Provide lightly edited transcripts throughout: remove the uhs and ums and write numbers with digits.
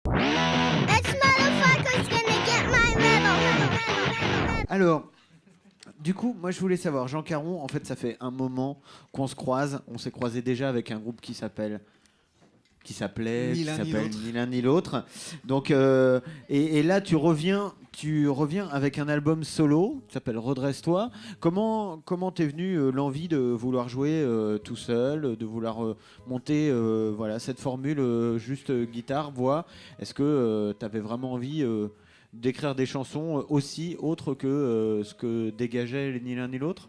This motherfucker's gonna get my medal. Alors, du coup, moi je voulais savoir, Jean Caron, en fait, ça fait un moment qu'on se croise. On s'est croisé déjà avec un groupe qui s'appelait Ni l'un ni l'autre. Ni l'un ni l'autre. Donc, et là, tu reviens avec un album solo qui s'appelle Redresse-toi. Comment t'es venu l'envie de vouloir jouer tout seul, de vouloir monter voilà, cette formule juste guitare, voix? Est-ce que tu avais vraiment envie d'écrire des chansons aussi autres que ce que dégageait ni l'un ni l'autre?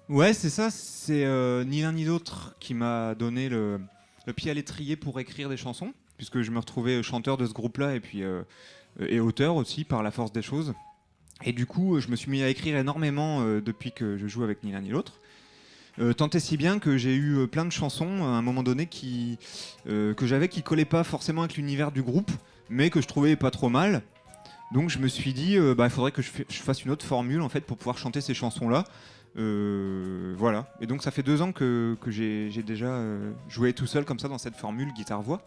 Ouais, c'est ça. C'est ni l'un ni l'autre qui m'a donné le pied à l'étrier pour écrire des chansons, puisque je me retrouvais chanteur de ce groupe-là et puis et auteur aussi par la force des choses. Et du coup, je me suis mis à écrire énormément depuis que je joue avec ni l'un ni l'autre. Tant et si bien que j'ai eu plein de chansons à un moment donné que j'avais qui collaient pas forcément avec l'univers du groupe, mais que je trouvais pas trop mal. Donc je me suis dit, il faudrait que je fasse une autre formule en fait pour pouvoir chanter ces chansons-là. Voilà. Et donc ça fait 2 ans que j'ai déjà joué tout seul comme ça dans cette formule guitare-voix.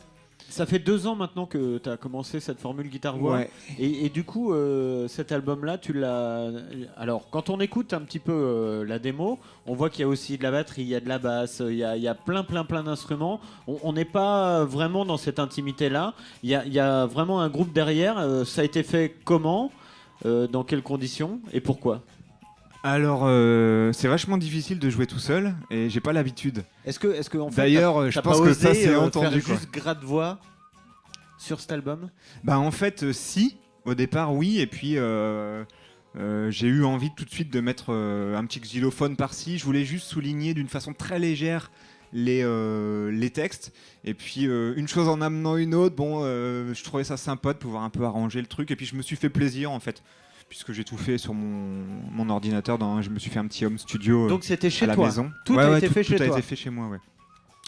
Ça fait 2 ans maintenant que tu as commencé cette formule guitare-voix. Ouais. Et du coup, cet album-là, tu l'as. Alors, quand on écoute un petit peu la démo, on voit qu'il y a aussi de la batterie, il y a de la basse, il y a plein d'instruments. On n'est pas vraiment dans cette intimité-là. Il y a vraiment un groupe derrière. Ça a été fait comment? Dans quelles conditions? Et pourquoi? Alors, c'est vachement difficile de jouer tout seul et j'ai pas l'habitude. Est-ce que en fait, D'ailleurs, je pense que ça c'est entendu. Faire juste gratte voix sur cet album? Bah en fait, si. Au départ, oui. Et puis, j'ai eu envie tout de suite de mettre un petit xylophone par-ci. Je voulais juste souligner d'une façon très légère les textes. Et puis, une chose en amenant une autre, je trouvais ça sympa de pouvoir un peu arranger le truc. Et puis, je me suis fait plaisir en fait. Puisque j'ai tout fait sur mon ordinateur, je me suis fait un petit home studio. Donc c'était chez à la toi. maison. Tout a été fait chez toi. Tout toi. a été fait chez moi, ouais.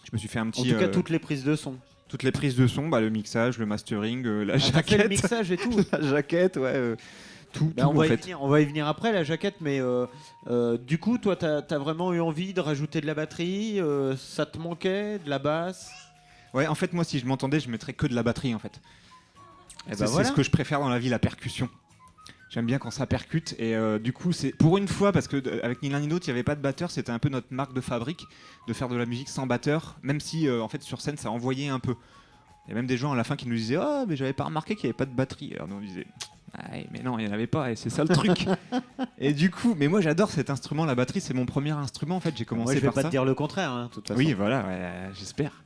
Je me suis fait un petit. En tout cas, toutes les prises de son. Toutes les prises de son, le mixage, le mastering, la T'as fait jaquette. le mixage et tout. La jaquette, ouais. Tout, On en va fait. y venir après, la jaquette, mais du coup, toi, t'as vraiment eu envie de rajouter de la batterie, ça te manquait, de la basse? Ouais, en fait, moi, si je m'entendais, je mettrais que de la batterie, en fait. Et C'est ce que je préfère dans la vie, la percussion. J'aime bien quand ça percute et du coup c'est pour une fois parce que avec ni l'un ni l'autre il n'y avait pas de batteur, c'était un peu notre marque de fabrique de faire de la musique sans batteur, même si en fait sur scène ça envoyait un peu. Il y a même des gens à la fin qui nous disaient oh mais j'avais pas remarqué qu'il n'y avait pas de batterie. Alors nous on disait ah, mais non il n'y en avait pas et c'est ça le truc. Et du coup mais moi j'adore cet instrument, la batterie c'est mon premier instrument en fait, j'ai commencé moi, je vais par pas ça. te dire le contraire, hein, de toute façon. Oui voilà j'espère.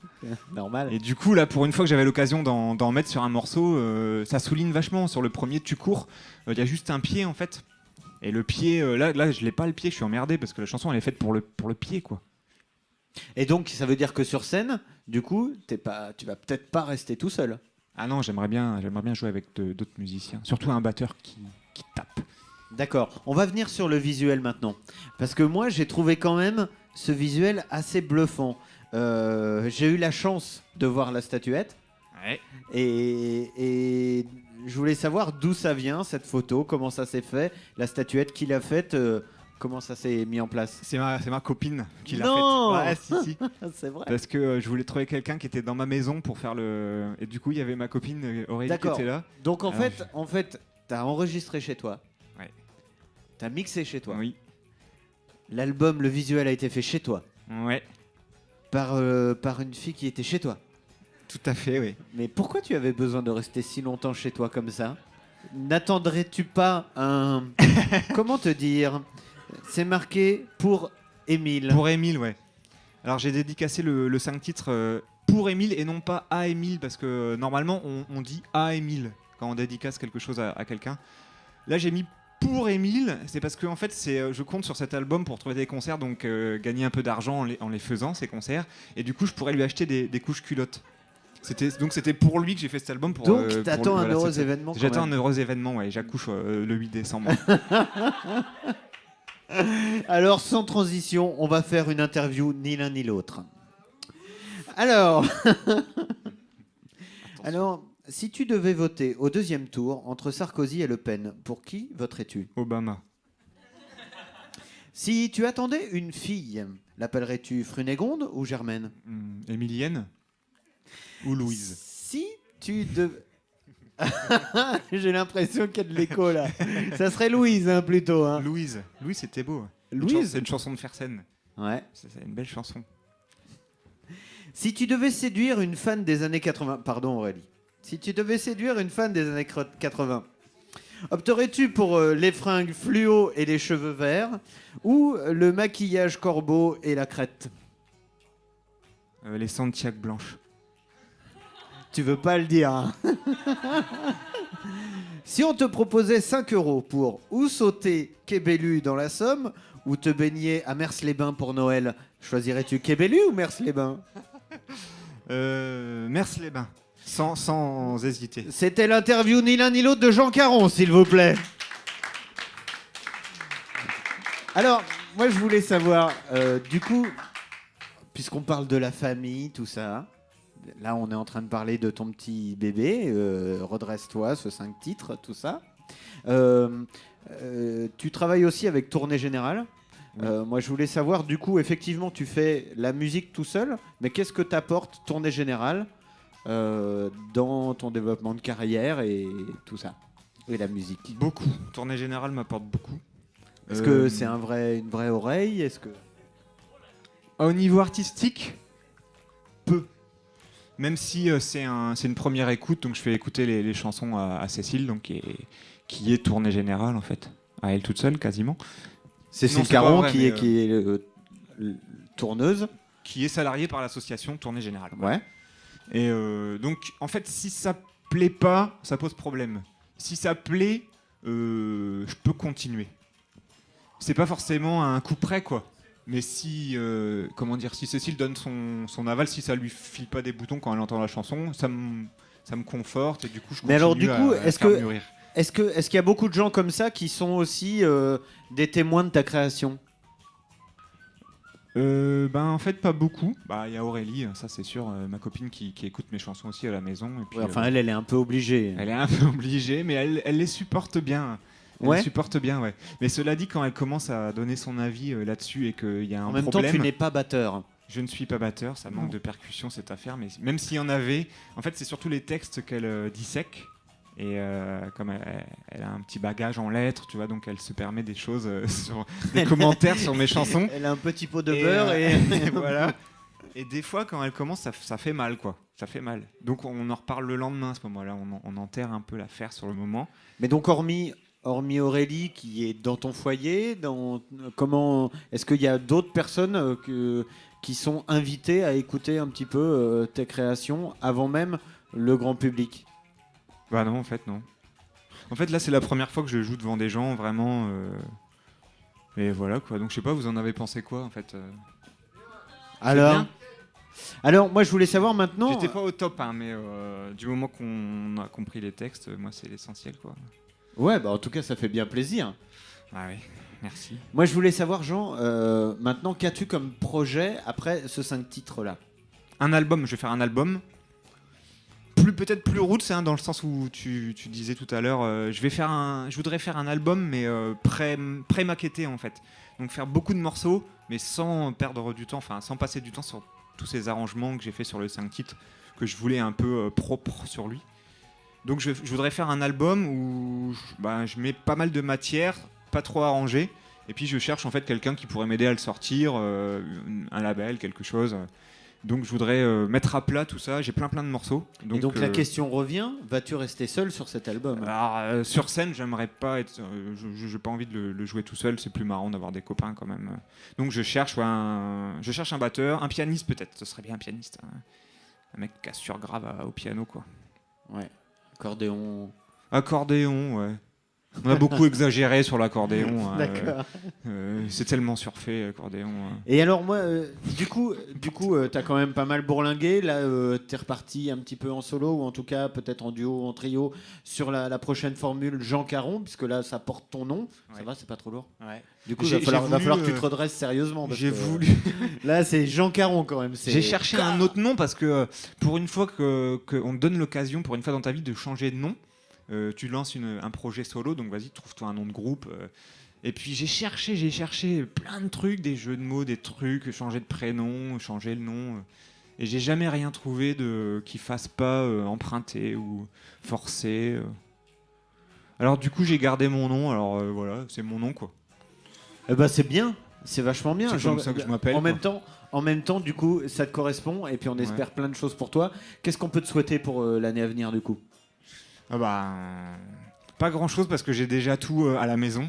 Normal. Et du coup là pour une fois que j'avais l'occasion d'en mettre sur un morceau, ça souligne vachement sur le premier tu cours. Il y a juste un pied en fait. Et le pied, là je l'ai pas le pied, je suis emmerdé parce que la chanson elle est faite pour le pied quoi. Et donc ça veut dire que sur scène, du coup, tu vas peut-être pas rester tout seul. Ah non, j'aimerais bien jouer avec d'autres musiciens. Surtout un batteur qui tape. D'accord. On va venir sur le visuel maintenant. Parce que moi, j'ai trouvé quand même ce visuel assez bluffant. J'ai eu la chance de voir la statuette. Ouais. Et je voulais savoir d'où ça vient, cette photo, comment ça s'est fait, la statuette, qui l'a faite, comment ça s'est mis en place. C'est ma copine qui l'a Non faite. Ouais, si. C'est vrai. Parce que je voulais trouver quelqu'un qui était dans ma maison pour faire le... Et du coup, il y avait ma copine Aurélie qui D'accord. était là. Donc en Alors, fait, t'as enregistré chez toi. Ouais. T'as mixé chez toi. Oui. L'album, le visuel a été fait chez toi. Ouais. Par une fille qui était chez toi. Tout à fait, oui. Mais pourquoi tu avais besoin de rester si longtemps chez toi comme ça? N'attendrais-tu pas un... Comment te dire? C'est marqué pour Émile. Pour Émile, ouais. Alors j'ai dédicacé le 5 titres pour Émile et non pas à Émile parce que normalement on dit à Émile quand on dédicace quelque chose à quelqu'un. Là j'ai mis pour Émile, c'est parce que en fait je compte sur cet album pour trouver des concerts, donc gagner un peu d'argent en les faisant ces concerts, et du coup je pourrais lui acheter des couches culottes. C'était pour lui que j'ai fait cet album. Donc t'attends un heureux événement. J'attends un heureux événement, ouais. J'accouche le 8 décembre. Alors sans transition, on va faire une interview ni l'un ni l'autre. Alors, si tu devais voter au deuxième tour entre Sarkozy et Le Pen, pour qui voterais-tu? Obama. Si tu attendais une fille, l'appellerais-tu Frunégonde ou Germaine? Émilienne ou Louise? Si tu devais... J'ai l'impression qu'il y a de l'écho là. Ça serait Louise hein, plutôt. Hein. Louise, c'était beau. Louise C'est une chanson de Fersen. Ouais. C'est une belle chanson. Si tu devais séduire une fan des années 80... Pardon Aurélie. Si tu devais séduire une fan des années 80, opterais-tu pour les fringues fluo et les cheveux verts ou le maquillage corbeau et la crête? Les Santiago blanches. Tu veux pas le dire. Hein. Si on te proposait 5 € pour ou sauter Québélu dans la Somme ou te baigner à Mers-les-Bains pour Noël, choisirais-tu Québélu ou Mers-les-Bains? Mers-les-Bains. Sans hésiter. C'était l'interview ni l'un ni l'autre de Jean Caron, s'il vous plaît. Alors, moi je voulais savoir, du coup, puisqu'on parle de la famille, tout ça, là on est en train de parler de ton petit bébé, redresse-toi, ce 5 titres, tout ça. Tu travailles aussi avec Tournée Générale. Moi je voulais savoir, du coup, effectivement, tu fais la musique tout seul, mais qu'est-ce que t'apporte Tournée Générale dans ton développement de carrière et tout ça, et la musique? Beaucoup. Tournée Générale m'apporte beaucoup. Est-ce que c'est une vraie oreille? Est-ce que au niveau artistique, peu. Même si c'est une première écoute, donc je fais écouter les chansons à Cécile, donc qui est Tournée Générale en fait, à elle toute seule quasiment. Cécile Caron qui est tourneuse, qui est salariée par l'association Tournée Générale. Ouais. Et donc en fait, si ça plaît pas, ça pose problème. Si ça plaît, je peux continuer. C'est pas forcément un coup près quoi. Mais si, si Cécile donne son aval, si ça lui file pas des boutons quand elle entend la chanson, ça me conforte et du coup je continue. Mais alors du coup, à faire mûrir. Est-ce qu'il y a beaucoup de gens comme ça qui sont aussi des témoins de ta création? En fait pas beaucoup. Il y a Aurélie, ça c'est sûr, ma copine qui écoute mes chansons aussi à la maison. Et puis, Ouais, enfin elle est un peu obligée. Elle est un peu obligée, mais elle les supporte bien. Elle les supporte bien, ouais. Mais cela dit, quand elle commence à donner son avis là-dessus et qu'il y a un problème... En même temps, tu n'es pas batteur. Je ne suis pas batteur, ça manque de percussion cette affaire, mais même s'il y en avait, en fait c'est surtout les textes qu'elle dissèque. Et comme elle a un petit bagage en lettres, tu vois, donc elle se permet des choses, sur des commentaires sur mes chansons. Elle a un petit pot de beurre et voilà. Et des fois, quand elle commence, ça fait mal, quoi. Ça fait mal. Donc on en reparle le lendemain à ce moment-là. On enterre un peu l'affaire sur le moment. Mais donc hormis Aurélie qui est dans ton foyer, comment est-ce qu'il y a d'autres personnes qui sont invitées à écouter un petit peu tes créations avant même le grand public? Bah non, en fait non. En fait là c'est la première fois que je joue devant des gens vraiment. Et voilà quoi. Donc je sais pas, vous en avez pensé quoi en fait Alors moi je voulais savoir maintenant. J'étais pas au top hein, mais du moment qu'on a compris les textes, moi c'est l'essentiel quoi. Ouais, en tout cas, ça fait bien plaisir. Ah oui, merci. Moi, je voulais savoir, Jean, maintenant, qu'as-tu comme projet après ce 5 titres-là? Un album, je vais faire un album. Peut-être plus roots, hein, dans le sens où tu disais tout à l'heure, je voudrais faire un album, mais pré-maquetté, en fait. Donc faire beaucoup de morceaux, mais sans perdre du temps, enfin, sans passer du temps sur tous ces arrangements que j'ai fait sur le 5 titres, que je voulais un peu propre sur lui. Donc je voudrais faire un album où je mets pas mal de matière, pas trop arrangé, et puis je cherche en fait quelqu'un qui pourrait m'aider à le sortir, un label, quelque chose. Donc je voudrais mettre à plat tout ça, j'ai plein de morceaux. Donc la question revient, vas-tu rester seul sur cet album? Alors sur scène, j'aimerais pas être, j'ai pas envie de le jouer tout seul, c'est plus marrant d'avoir des copains quand même. Donc je cherche un batteur, un pianiste peut-être, ce serait bien un pianiste, hein. Un mec qui assure grave au piano quoi. Ouais. Accordéon, ouais. On a beaucoup exagéré sur l'accordéon. Hein, D'accord. C'est tellement surfait, l'accordéon. Hein. Et alors, moi, du coup t'as quand même pas mal bourlingué. Là, t'es reparti un petit peu en solo, ou en tout cas, peut-être en duo ou en trio, sur la prochaine formule Jean Caron, puisque là, ça porte ton nom. Ouais. Ça va, c'est pas trop lourd? Ouais. Du coup, il va falloir que tu te redresses sérieusement. J'ai voulu. Là, c'est Jean Caron quand même. J'ai cherché un autre nom parce que pour une fois qu'on te donne l'occasion, pour une fois dans ta vie, de changer de nom, tu lances un projet solo, donc vas-y, trouve-toi un nom de groupe. Et puis j'ai cherché plein de trucs, des jeux de mots, des trucs, changer de prénom, changer le nom. Et j'ai jamais rien trouvé qui fasse pas emprunter ou forcer. Alors du coup j'ai gardé mon nom, alors voilà, c'est mon nom quoi. Eh ben, c'est bien, c'est vachement bien. C'est comme ça que je m'appelle. En même temps, du coup, ça te correspond et puis on espère plein de choses pour toi. Qu'est-ce qu'on peut te souhaiter pour l'année à venir du coup? Ah bah, pas grand chose parce que j'ai déjà tout à la maison.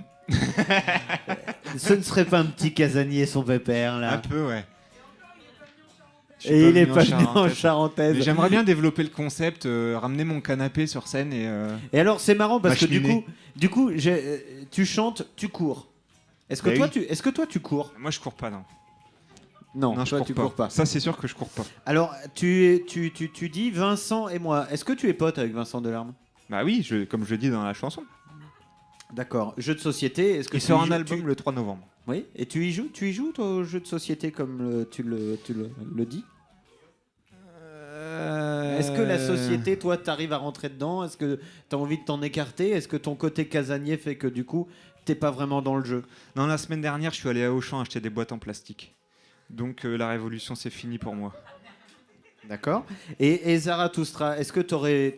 Ce ne serait pas un petit casanier son pépère là? Un peu ouais. Et il est pas venu en charentaise. Mais j'aimerais bien développer le concept, ramener mon canapé sur scène Et alors c'est marrant parce que cheminée. du coup, tu chantes, tu cours. Est-ce que, Bah est-ce que toi tu cours? Moi je cours pas non. Non, je toi tu cours pas. Ça c'est sûr que je cours pas. Alors tu dis Vincent et moi. Est-ce que tu es pote avec Vincent Delarme? Bah oui, comme je dis dans la chanson. D'accord. Jeu de société. Est-ce que Il tu sort y un joues- album le 3 novembre. Oui. Et tu y joues? Tu y joues toi au jeu de société comme tu le dis? Est-ce que la société, toi, t'arrives à rentrer dedans? Est-ce que t'as envie de t'en écarter? Est-ce que ton côté casanier fait que du coup, t'es pas vraiment dans le jeu? Non, la semaine dernière, je suis allé à Auchan acheter des boîtes en plastique. Donc la révolution, c'est fini pour moi. D'accord. Et Zarathustra, est-ce que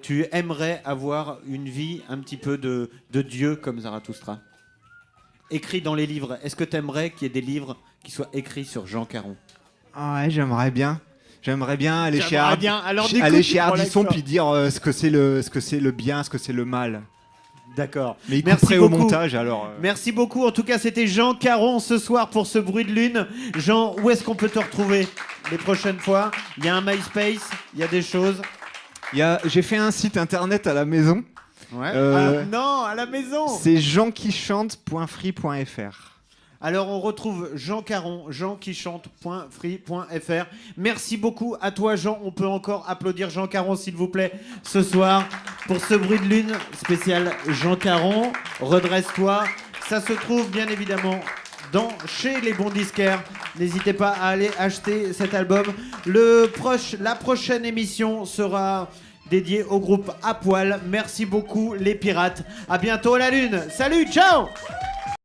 tu aimerais avoir une vie un petit peu de Dieu comme Zarathustra? Écrit dans les livres. Est-ce que tu aimerais qu'il y ait des livres qui soient écrits sur Jean Caron? Ah ouais, j'aimerais bien. J'aimerais bien aller chez, J'aimerais bien. Alors, du coup, aller tu chez prends Ardisson l'accent. puis dire ce que c'est le bien, ce que c'est le mal. D'accord. Mais il Merci couperait au beaucoup. montage alors. Merci beaucoup. En tout cas, c'était Jean Caron ce soir pour ce bruit de lune. Jean, où est-ce qu'on peut te retrouver les prochaines fois? Il y a un MySpace, il y a des choses. J'ai fait un site internet à la maison. Ouais. Euh, Ah, non, à la maison. C'est jeanquichante.free.fr. Alors on retrouve Jean Caron, jeanquichante.free.fr. Merci beaucoup à toi Jean. On peut encore applaudir Jean Caron s'il vous plaît ce soir pour ce bruit de lune spécial Jean Caron. Redresse-toi. Ça se trouve bien évidemment chez les bons disquaires. N'hésitez pas à aller acheter cet album. La prochaine émission sera dédiée au groupe À Poil. Merci beaucoup les pirates. À bientôt à la lune. Salut, ciao.